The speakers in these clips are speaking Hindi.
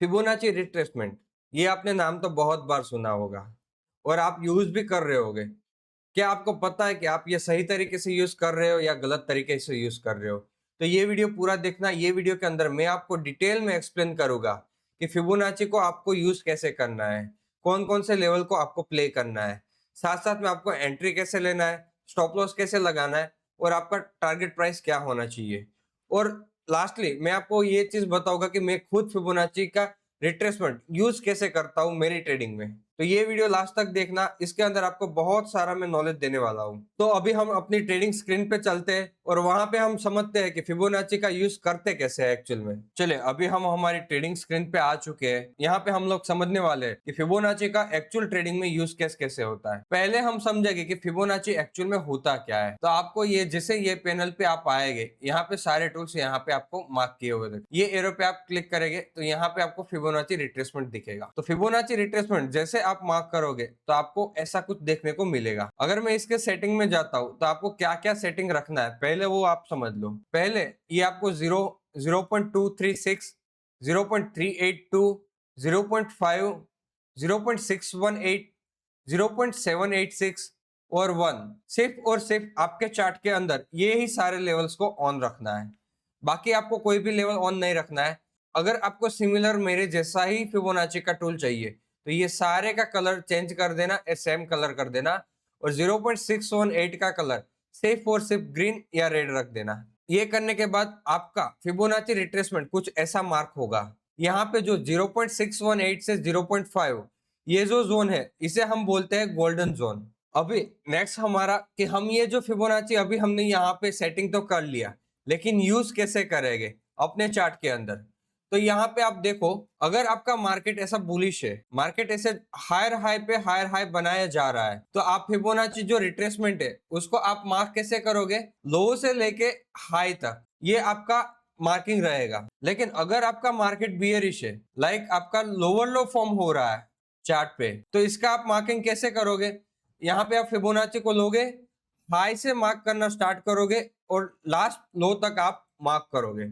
फिबोनाची रिट्रेसमेंट, ये आपने नाम तो बहुत बार सुना होगा और आप यूज भी कर रहे होगे। क्या आपको पता है कि आप ये सही तरीके से यूज कर रहे हो या गलत तरीके से यूज कर रहे हो? तो ये वीडियो पूरा देखना। ये वीडियो के अंदर मैं आपको डिटेल में एक्सप्लेन करूंगा कि फिबोनाची को आपको यूज कैसे करना है, कौन कौन से लेवल को आपको प्ले करना है, साथ साथ में आपको एंट्री कैसे लेना है, स्टॉप लॉस कैसे लगाना है और आपका टारगेट प्राइस क्या होना चाहिए। और लास्टली मैं आपको ये चीज बताऊंगा कि मैं खुद फिबोनाची का रिट्रेसमेंट यूज कैसे करता हूँ मेरी ट्रेडिंग में। तो ये वीडियो लास्ट तक देखना, इसके अंदर आपको बहुत सारा मैं नॉलेज देने वाला हूँ। तो अभी हम अपनी ट्रेडिंग स्क्रीन पे चलते हैं और वहां पे हम समझते हैं कि फिबोनाची का यूज करते कैसे है एक्चुअल में। चलिए, अभी हम हमारी ट्रेडिंग स्क्रीन पे आ चुके हैं। यहाँ पे हम लोग समझने वाले हैं कि फिबोनाची का एक्चुअल ट्रेडिंग में यूज केस कैसे होता है। पहले हम समझेंगे कि फिबोनाची एक्चुअल में होता क्या है। तो आपको ये जैसे ये पैनल पे आप आएंगे, यहाँ पे सारे टूल्स यहाँ पे आपको मार्क किए हुए थे। ये एरो पे आप क्लिक करेंगे तो यहाँ पे आपको फिबोनाची रिट्रेसमेंट दिखेगा। तो फिबोनाची रिट्रेसमेंट जैसे आप मार्क करोगे तो आपको ऐसा कुछ देखने को मिलेगा। अगर मैं इसके सेटिंग में जाता हूं तो आपको क्या क्या सेटिंग रखना है पहले वो आप समझ लो। पहले ये आपको 0.236, 0.382, 0.5, 0.618, 0.786 और 1 सिर्फ और सिर्फ आपके चार्ट के अंदर ये ही सारे लेवल्स को ऑन रखना है। बाकी आपको कोई भी लेवल ऑन नहीं रखना है। अगर आपको सिमिलर मेरे जैसा ही फिबोनाची का टूल चाहिए तो ये सारे का कलर चेंज कर देना, सेम कलर कर देना और 0.618 का कलर सिर्फ और सिर्फ ग्रीन या रेड रख देना। ये करने के बाद आपका फिबोनाची रिट्रेसमेंट कुछ ऐसा मार्क होगा। यहाँ पे जो 0.618 से 0.5 ये जो जोन है इसे हम बोलते हैं गोल्डन जोन। अभी नेक्स्ट हमारा कि हम ये जो फिबोनाची अभी हमने यहाँ पे सेटिंग तो कर लिया, लेकिन यूज कैसे करेंगे अपने चार्ट के अंदर। तो यहाँ पे आप देखो, अगर आपका मार्केट ऐसा बुलिश है, मार्केट ऐसे हायर हाई पे हायर हाई बनाया जा रहा है, तो आप फिबोनाची जो रिट्रेसमेंट है उसको आप मार्क कैसे करोगे? लो से लेके हाई तक ये आपका मार्किंग रहेगा। लेकिन अगर आपका मार्केट बियरिश है, लाइक आपका लोअर लो फॉर्म हो रहा है चार्ट पे, तो इसका आप मार्किंग कैसे करोगे? यहाँ पे आप फिबोनाची को लोगे, हाई से मार्क करना स्टार्ट करोगे और लास्ट लो तक आप मार्क करोगे।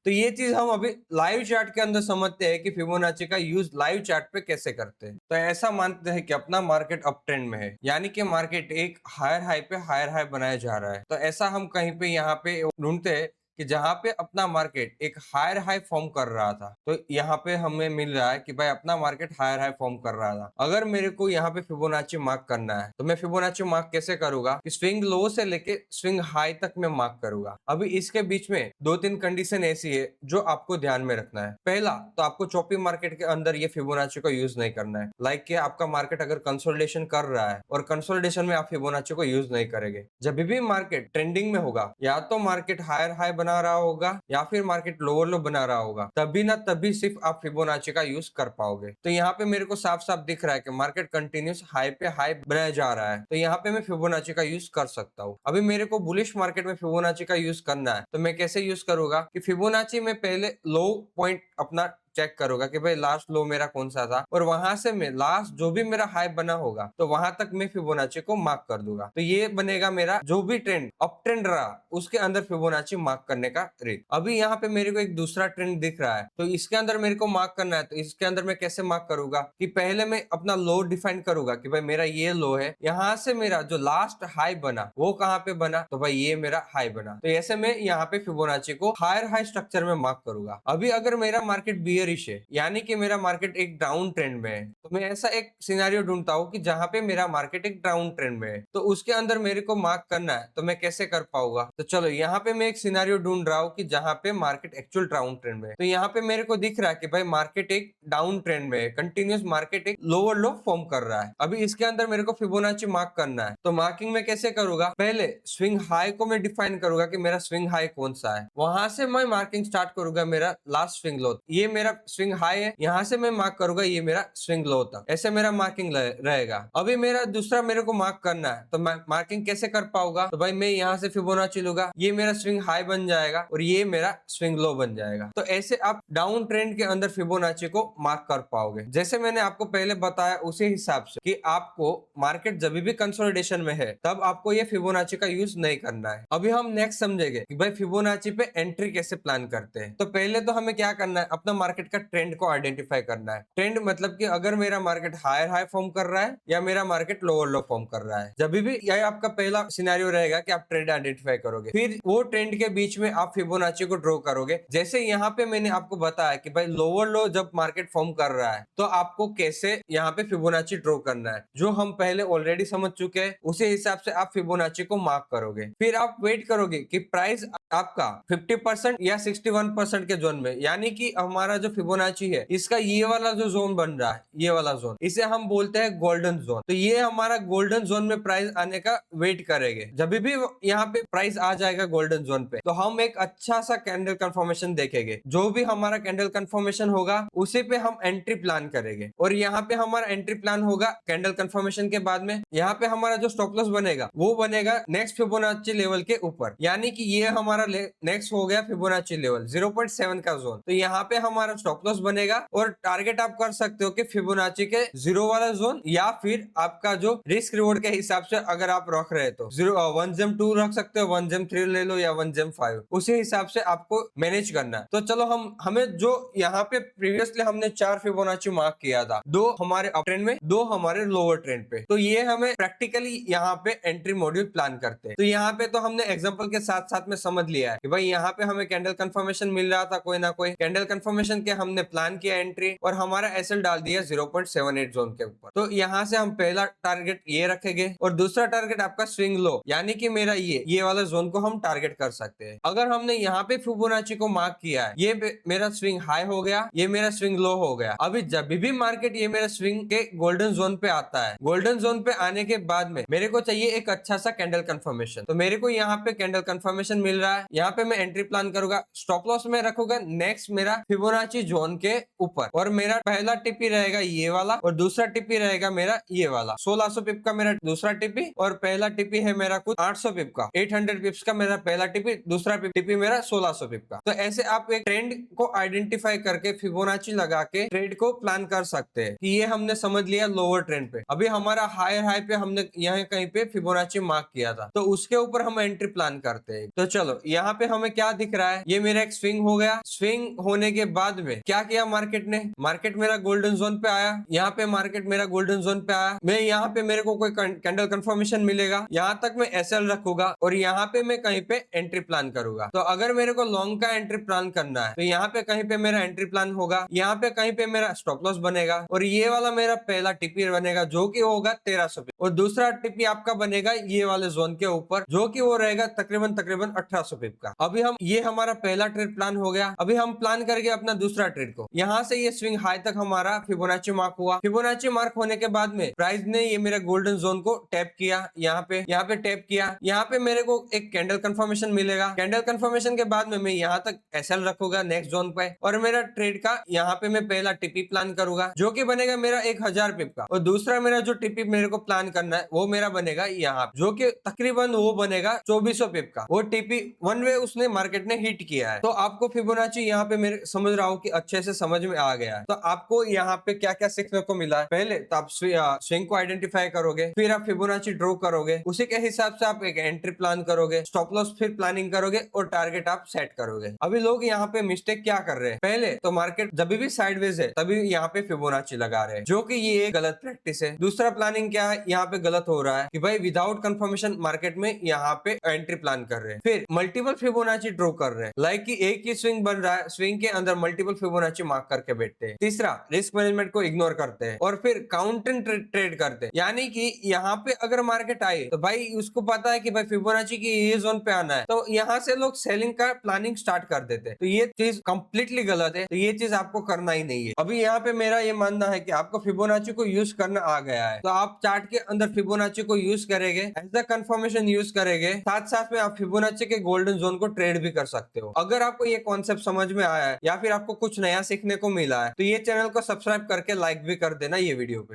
तो ये चीज हम अभी लाइव चार्ट के अंदर समझते हैं कि फिबोनाची का यूज लाइव चार्ट पे कैसे करते हैं। तो ऐसा मानते हैं कि अपना मार्केट अप ट्रेंड में है, यानी कि मार्केट एक हायर हाई पे हायर हाई बनाया जा रहा है। तो ऐसा हम कहीं पे यहाँ पे ढूंढते हैं कि जहां पे अपना मार्केट एक हायर हाई फॉर्म कर रहा था, तो यहाँ पे हमें मिल रहा है कि भाई अपना मार्केट हायर हाई फॉर्म कर रहा था। अगर मेरे को यहाँ पे फिबोनाची मार्क करना है तो मैं फिबोनाची मार्क कैसे करूंगा कि स्विंग लो से लेके स्विंग हाई तक मैं मार्क करूंगा। अभी इसके बीच में दो तीन कंडीशन ऐसी है जो आपको ध्यान में रखना है। पहला तो आपको चॉपी मार्केट के अंदर ये फिबोनाची को यूज नहीं करना है। लाइक कि आपका मार्केट अगर कंसोलिडेशन कर रहा है और कंसोलिडेशन में आप फिबोनाची को यूज नहीं करेंगे। जब भी मार्केट ट्रेंडिंग में होगा, या तो मार्केट हायर हाई बना रहा होगा या फिर मार्केट लोअर लो बना रहा होगा, तभी ना तभी सिर्फ आप फिबोनाची का यूज कर पाओगे। तो यहाँ पे मेरे को साफ साफ दिख रहा है कि मार्केट कंटिन्यूस हाई पे हाई बनाया जा रहा है, तो यहाँ पे मैं फिबोनाची का यूज कर सकता हूँ। अभी मेरे को बुलिश मार्केट में फिबोनाची का यूज करना है, तो मैं कैसे यूज करूंगा कि फिबोनाची में पहले लो पॉइंट अपना चेक करूंगा कि भाई लास्ट लो मेरा कौन सा था, और वहां से मैं लास्ट जो भी मेरा हाई बना होगा तो वहां तक मैं फिबोनाची को मार्क कर दूंगा। तो ये बनेगा मेरा जो भी ट्रेंड अप ट्रेंड रहा उसके अंदर फिबोनाची मार्क करने का ट्रिक। अभी यहाँ पे मेरे को एक दूसरा ट्रेंड दिख रहा है, तो इसके अंदर मेरे को मार्क करना है। तो इसके अंदर मैं कैसे मार्क करूंगा कि पहले मैं अपना लो डिफाइन करूंगा कि भाई मेरा ये लो है, यहाँ से मेरा जो लास्ट हाई बना वो कहाँ पे बना, तो भाई ये मेरा हाई बना। तो ऐसे मैं यहाँ पे फिबोनाची को हायर हाई स्ट्रक्चर में मार्क करूंगा। अभी अगर मेरा मार्केट बियरिश है, यानी कि मेरा मार्केट एक डाउन ट्रेंड में है, तो मैं ऐसा एक सिनेरियो ढूंढता हूँ कि जहां पे मेरा मार्केट एक डाउन ट्रेंड में है, तो उसके अंदर मेरे को मार्क करना है। तो मैं कैसे कर पाऊंगा? तो चलो, यहाँ पे मैं एक सिनेरियो ढूंढ रहा हूँ कि जहां पे मार्केट एक्चुअल डाउन ट्रेंड में है। तो यहाँ पे मेरे को दिख रहा है कि भाई मार्केट एक डाउन ट्रेंड में है, कंटिन्यूस मार्केट एक लोअर लो फॉर्म कर रहा है। अभी इसके अंदर मेरे को फिबोनाची मार्क करना है। तो मार्किंग में कैसे करूंगा? पहले स्विंग हाई को मैं डिफाइन करूंगा कि मेरा स्विंग हाई कौन सा है, वहां से मैं मार्किंग स्टार्ट करूंगा मेरा लास्ट स्विंग लो। ये मेरा स्विंग हाई है, यहाँ से मैं मार्क करूंगा ये मेरा स्विंग लो तक। ऐसे मेरा मार्किंग रहेगा। अभी मेरा दूसरा मेरे को मार्क करना है, तो मैं मार्किंग कैसे कर पाऊंगा? तो भाई मैं यहाँ से फिबोनाची लूंगा, ये मेरा स्विंग हाई बन जाएगा और ये मेरा स्विंग लो बन जाएगा। तो ऐसे आप डाउन ट्रेंड के अंदर फिबोनाची को मार्क कर पाओगे। जैसे मैंने आपको पहले बताया उसी हिसाब से कि आपको मार्केट जब भी कंसोलिडेशन में है तब आपको ये फिबोनाची का यूज नहीं करना है। अभी हम नेक्स्ट समझेंगे कि भाई फिबोनाची पे एंट्री कैसे प्लान करते हैं। तो पहले तो हमें क्या करना है, अपना मार्केट मार्केट का ट्रेंड को आइडेंटिफाई करना है। ट्रेंड मतलब कि अगर मेरा मार्केट हायर हाई फॉर्म कर रहा है या मेरा मार्केट लोअर लो फॉर्म कर रहा है, जब भी यह आपका पहला सिनेरियो रहेगा कि आप ट्रेंड आइडेंटिफाई करोगे, फिर वो ट्रेंड के बीच में आप फिबोनाची को ड्रॉ करोगे। जैसे यहाँ पे मैंने आपको बताया कि भाई लोअर लो जब मार्केट फॉर्म कर रहा है तो आपको कैसे यहाँ पे फिबोनाची ड्रॉ करना है, जो हम पहले ऑलरेडी समझ चुके हैं, उसी हिसाब से आप फिबोनाची को मार्क करोगे। फिर आप वेट करोगे कि प्राइस आपका 50% या 61% के जोन में, यानी कि हमारा जो फिबोनाची है इसका ये वाला जो जोन बन रहा है, ये वाला जोन, इसे हम बोलते हैं गोल्डन जोन। तो ये हमारा गोल्डन जोन में प्राइस आने का वेट करेंगे। जब भी यहाँ पे प्राइस आ जाएगा गोल्डन जोन पे, तो हम एक अच्छा सा कैंडल कंफर्मेशन देखेंगे। जो भी हमारा कैंडल कंफर्मेशन होगा उसी पे हम एंट्री प्लान करेंगे। और यहाँ पे हमारा एंट्री प्लान होगा कैंडल कंफर्मेशन के बाद में, यहाँ पे हमारा जो स्टॉप लॉस बनेगा वो बनेगा नेक्स्ट फिबोनाची लेवल के ऊपर, यानी कि ये हमारा नेक्स्ट हो गया फिबोनाची लेवल 0.7 का जोन। तो यहाँ पे हमारा स्टॉप लॉस बनेगा और टारगेट आप कर सकते हो कि फिबोनाची के 0 वाला जोन, या फिर आपका जो रिस्क रिवॉर्ड के हिसाब से अगर आप रख रहे तो 1 जेम 2 रख सकते हो, 1 जेम 3 ले लो या 1 जेम 5, उसी हिसाब से आपको मैनेज करना है। तो चलो हमें जो यहाँ पे प्रीवियसली हमने 4 फिबोनाची मार्क किया था, 2 हमारे अप ट्रेंड में, 2 हमारे लोअर ट्रेंड पे, तो ये हमें प्रैक्टिकली यहाँ पे एंट्री मॉड्यूल प्लान करते हैं। तो यहाँ पे तो हमने एग्जांपल के साथ साथ में समझ लिया है कि भाई यहाँ पे हमें कैंडल कंफर्मेशन मिल रहा था, कोई ना कोई कैंडल कंफर्मेशन के हमने प्लान किया एंट्री, और हमारा एसएल डाल दिया 0.78 जोन के ऊपर। तो यहाँ से हम पहला टारगेट ये रखेंगे और दूसरा टारगेट आपका स्विंग लो, यानी कि मेरा ये वाला जोन को हम टारगेट कर सकते हैं। अगर हमने यहाँ पे फिबोनाची को मार्क किया है, ये मेरा स्विंग हाई हो गया, ये मेरा स्विंग लो हो गया। अभी जब भी मार्केट ये मेरा स्विंग के गोल्डन जोन पे आता है, गोल्डन जोन पे आने के बाद में मेरे को चाहिए एक अच्छा सा कैंडल कंफर्मेशन। तो मेरे को यहाँ पे कैंडल कंफर्मेशन मिल रहा है, यहाँ पे मैं एंट्री प्लान करूंगा, स्टॉप लॉस में रखूंगा नेक्स्ट मेरा फिबोनाची जोन के ऊपर, और मेरा पहला टिपी रहेगा ये वाला और दूसरा टिपी रहेगा मेरा ये वाला। 1600 पिप का मेरा दूसरा टिपी और पहला टिपी है मेरा कुछ 800 पिप का, 800 पिप्स का मेरा पहला टिपी, दूसरा टिपी मेरा 1600 पिप का। तो ऐसे आप एक ट्रेंड को आइडेंटिफाई करके फिबोनाची लगा के ट्रेड को प्लान कर सकते हैं कि ये हमने समझ लिया लोअर ट्रेंड पे। अभी हमारा हायर हाई पे हमने यहाँ कहीं पे फिबोनाची मार्क किया था, तो उसके ऊपर हम एंट्री प्लान करते हैं। तो चलो यहाँ पे हमें क्या दिख रहा है, ये मेरा एक स्विंग हो गया। स्विंग होने के बाद में क्या किया मार्केट ने, मार्केट मेरा गोल्डन जोन पे आया, यहाँ पे मार्केट मेरा गोल्डन जोन पे आया। मैं यहाँ पे मेरे को कोई कैंडल कंफर्मेशन मिलेगा, यहाँ तक मैं एसएल रखूंगा और यहाँ पे मैं कहीं पे एंट्री प्लान करूंगा। तो अगर मेरे को लॉन्ग का एंट्री प्लान करना है तो यहाँ पे कहीं पे मेरा एंट्री प्लान होगा, यहाँ पे कहीं पे मेरा स्टॉप लॉस बनेगा, और ये वाला मेरा पहला टिपी बनेगा जो कि होगा 1300 पिप, और दूसरा टिपी आपका बनेगा ये वाले जोन के ऊपर जो कि वो रहेगा तकरीबन 1800 पिप का। अभी हम ये हमारा पहला ट्रेड प्लान हो गया। अभी हम प्लान करके अपना दूसरा ट्रेड को, यहाँ से ये स्विंग हाई तक हमारा फिबोनाची मार्क हुआ। फिबोनाची मार्क होने के बाद में प्राइस ने ये मेरे गोल्डन जोन को टैप किया, यहाँ पे टैप किया, यहाँ पे मेरे को एक कैंडल कंफर्मेशन मिलेगा। कैंडल कंफर्मेशन के बाद में मैं यहाँ तक एसएल रखूंगा नेक्स्ट जोन पे, और मेरा ट्रेड का यहाँ पे मैं पहला टिपी प्लान करूंगा जो कि बनेगा मेरा 1000 पिप का, और दूसरा मेरा जो टिपी मेरे को प्लान करना है वो मेरा बनेगा यहाँ, जो कि तकरीबन वो बनेगा 2400 पिप का। वो टिपी वन वे उसने मार्केट ने हिट किया है। तो आपको फिबोनाची यहाँ पे मेरे समझ रहा हूँ कि अच्छे से समझ में आ गया है। तो आपको यहाँ पे क्या क्या सीखने को मिला है, पहले तो आप स्विंग को आइडेंटिफाई करोगे, फिर आप फिबोनाची ड्रॉ करोगे, उसी के हिसाब से आप एक एंट्री प्लान करोगे, स्टॉप लॉस फिर प्लानिंग करोगे और टारगेट आप सेट करोगे। अभी लोग यहाँ पे मिस्टेक क्या कर रहे हैं, पहले तो मार्केट जब भी साइडवेज है तभी यहाँ पे फिबोनाची लगा रहे हैं, जो कि ये गलत प्रैक्टिस है। दूसरा प्लानिंग क्या है यहाँ पे गलत हो रहा है कि भाई विदाउट कंफर्मेशन मार्केट में यहाँ पे एंट्री प्लान कर रहे हैं, फिर मल्टीपल फिबोनाची ड्रॉ कर रहे हैं, लाइक कि एक ही स्विंग बन रहा है, स्विंग के अंदर मल्टीपल फिबोनाची मार्क करके बैठते हैं। तीसरा, रिस्क मैनेजमेंट को इग्नोर करते हैं और फिर काउंटर ट्रेड करते हैं, यानी कि यहाँ पे अगर मार्केट आए तो भाई उसको पता है कि भाई फिबोनाची की ये जोन पे आना है, तो यहाँ से लोग सेलिंग का प्लानिंग स्टार्ट कर देते हैं। तो ये चीज कंप्लीटली गलत है, तो ये चीज आपको करना ही नहीं है। अभी यहाँ पे मेरा ये मानना है कि आपको फिबोनाची को यूज करना आ गया है, तो आप चार्ट के अंदर फिबोनाची को यूज करेंगे, एज अ कंफर्मेशन यूज करेंगे, साथ साथ में आप फिबोनाची के गोल्डन जोन को ट्रेड भी कर सकते हो। अगर आपको ये कॉन्सेप्ट समझ में आया है या फिर आपको कुछ नया सीखने को मिला है तो ये चैनल को सब्सक्राइब करके लाइक भी कर देना ये वीडियो पे।